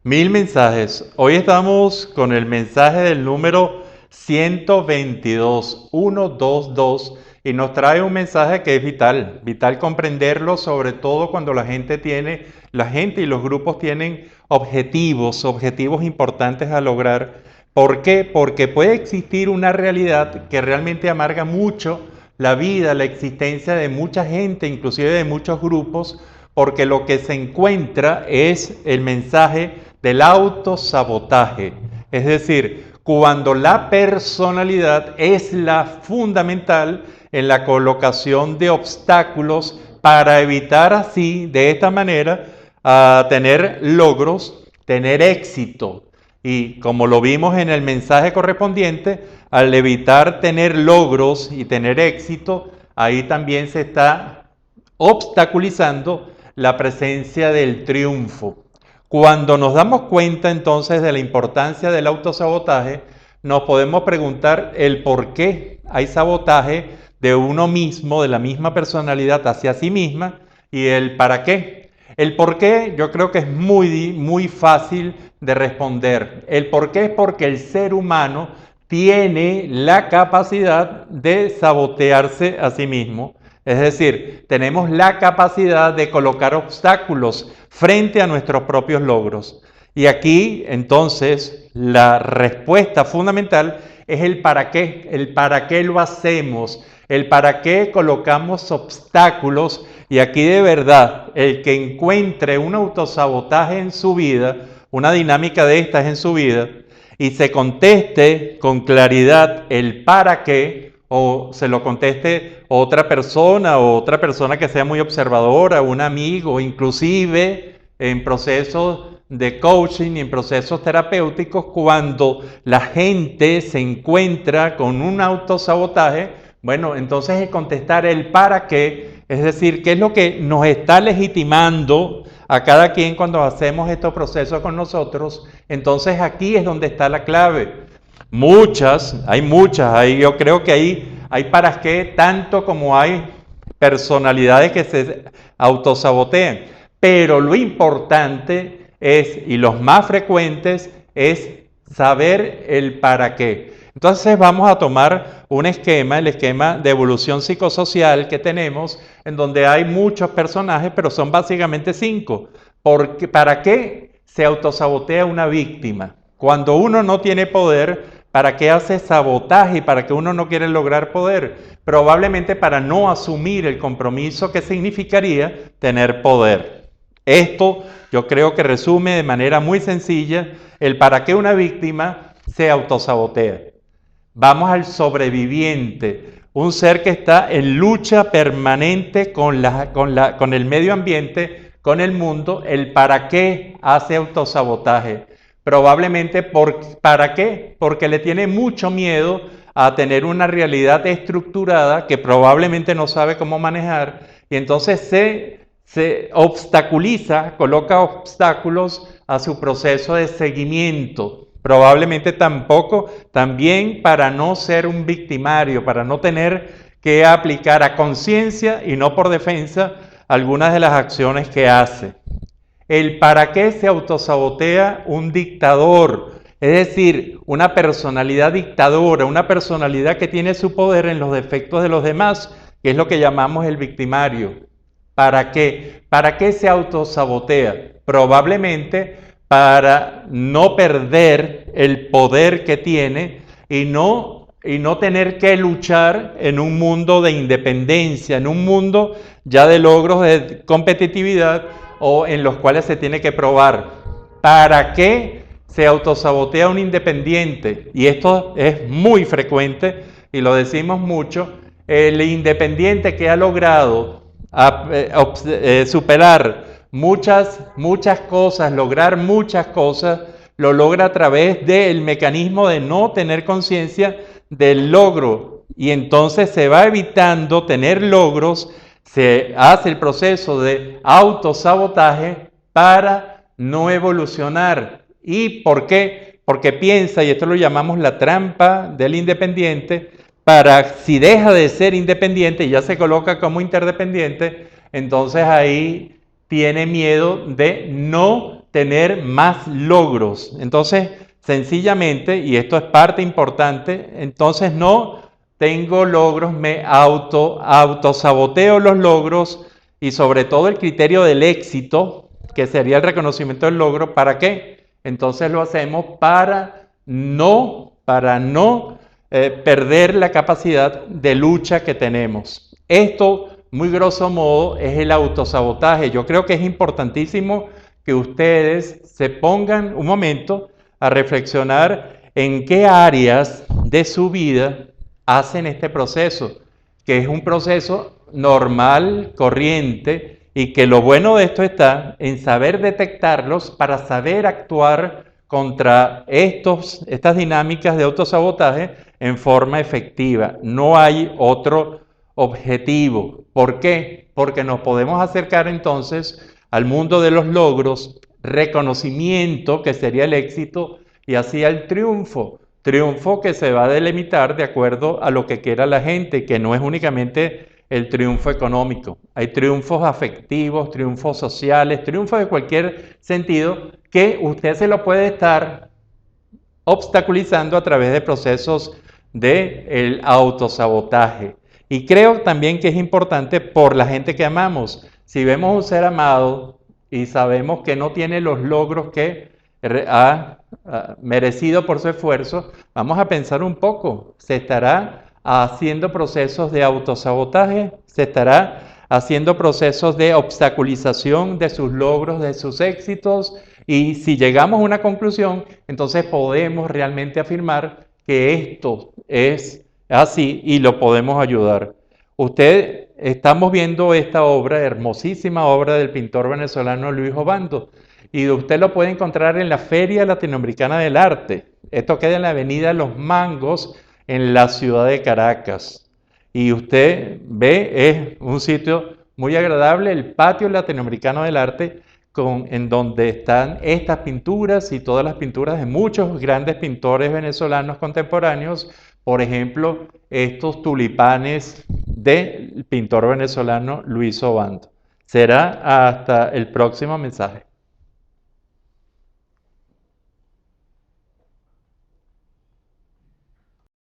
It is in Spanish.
Mil mensajes. Hoy estamos con el mensaje del número 122, y nos trae un mensaje que es vital, vital comprenderlo, sobre todo cuando la gente y los grupos tienen objetivos importantes a lograr. ¿Por qué? Porque puede existir una realidad que realmente amarga mucho la vida, la existencia de mucha gente, inclusive de muchos grupos, porque lo que se encuentra es el mensaje del autosabotaje. Es decir, cuando la personalidad es la fundamental en la colocación de obstáculos para evitar así, de esta manera, tener logros, tener éxito. Y como lo vimos en el mensaje correspondiente, al evitar tener logros y tener éxito, ahí también se está obstaculizando la presencia del triunfo. Cuando nos damos cuenta entonces de la importancia del autosabotaje, nos podemos preguntar el por qué hay sabotaje de uno mismo, de la misma personalidad hacia sí misma, y el para qué. El por qué yo creo que es muy fácil de responder. El por qué es porque el ser humano tiene la capacidad de sabotearse a sí mismo. Es decir, tenemos la capacidad de colocar obstáculos frente a nuestros propios logros. Y aquí, entonces, la respuesta fundamental es el para qué lo hacemos, el para qué colocamos obstáculos. Y aquí de verdad, el que encuentre un autosabotaje en su vida, una dinámica de estas en su vida, y se conteste con claridad el para qué, o se lo conteste otra persona o otra persona que sea muy observadora, un amigo, inclusive en procesos de coaching y en procesos terapéuticos, cuando la gente se encuentra con un autosabotaje, bueno, entonces es contestar el para qué, es decir, qué es lo que nos está legitimando a cada quien cuando hacemos estos procesos con nosotros. Entonces aquí es donde está la clave. Yo creo que hay para qué tanto como hay personalidades que se autosabotean, pero lo importante es, y los más frecuentes, es saber el para qué. Entonces vamos a tomar un esquema, el esquema de evolución psicosocial que tenemos, en donde hay muchos personajes, pero son básicamente 5. ¿Para qué se autosabotea una víctima? Cuando uno no tiene poder, ¿para qué hace sabotaje y para qué uno no quiere lograr poder? Probablemente para no asumir el compromiso que significaría tener poder. Esto yo creo que resume de manera muy sencilla el para qué una víctima se autosabotea. Vamos al sobreviviente, un ser que está en lucha permanente con el medio ambiente, con el mundo. El para qué hace autosabotaje. Probablemente ¿para qué? Porque le tiene mucho miedo a tener una realidad estructurada que probablemente no sabe cómo manejar, y entonces se obstaculiza, coloca obstáculos a su proceso de seguimiento. Probablemente también para no ser un victimario, para no tener que aplicar a conciencia y no por defensa algunas de las acciones que hace. El para qué se autosabotea un dictador, es decir, una personalidad dictadora, una personalidad que tiene su poder en los defectos de los demás, que es lo que llamamos el victimario. ¿Para qué? ¿Para qué se autosabotea? Probablemente para no perder el poder que tiene y no tener que luchar en un mundo de independencia, en un mundo ya de logros de competitividad, o en los cuales se tiene que probar. ¿Para qué se autosabotea un independiente? Y esto es muy frecuente y lo decimos mucho. El independiente que ha logrado superar muchas cosas, lograr muchas cosas, lo logra a través del mecanismo de no tener conciencia del logro, y entonces se va evitando tener logros, se hace el proceso de autosabotaje para no evolucionar. ¿Y por qué? Porque piensa, y esto lo llamamos la trampa del independiente, si deja de ser independiente y ya se coloca como interdependiente, entonces ahí tiene miedo de no tener más logros. Entonces, sencillamente, y esto es parte importante, entonces no tengo logros, me autosaboteo los logros y sobre todo el criterio del éxito, que sería el reconocimiento del logro. ¿Para qué? Entonces lo hacemos para no perder la capacidad de lucha que tenemos. Esto, muy grosso modo, es el autosabotaje. Yo creo que es importantísimo que ustedes se pongan un momento a reflexionar en qué áreas de su vida hacen este proceso, que es un proceso normal, corriente, y que lo bueno de esto está en saber detectarlos para saber actuar contra estas dinámicas de autosabotaje en forma efectiva. No hay otro objetivo. ¿Por qué? Porque nos podemos acercar entonces al mundo de los logros, reconocimiento, que sería el éxito, y así al triunfo. Triunfo que se va a delimitar de acuerdo a lo que quiera la gente, que no es únicamente el triunfo económico. Hay triunfos afectivos, triunfos sociales, triunfos de cualquier sentido que usted se lo puede estar obstaculizando a través de procesos de autosabotaje. Y creo también que es importante por la gente que amamos. Si vemos un ser amado y sabemos que no tiene los logros que ha merecido por su esfuerzo, vamos a pensar un poco, ¿se estará haciendo procesos de autosabotaje? ¿Se estará haciendo procesos de obstaculización de sus logros, de sus éxitos? Y si llegamos a una conclusión, entonces podemos realmente afirmar que esto es así y lo podemos ayudar. Estamos viendo esta obra, hermosísima obra del pintor venezolano Luis Obando, y usted lo puede encontrar en la Feria Latinoamericana del Arte. Esto queda en la avenida Los Mangos, en la ciudad de Caracas. Y usted ve, es un sitio muy agradable, el Patio Latinoamericano del Arte, en donde están estas pinturas y todas las pinturas de muchos grandes pintores venezolanos contemporáneos. Por ejemplo, estos tulipanes del pintor venezolano Luis Obando. Será hasta el próximo mensaje.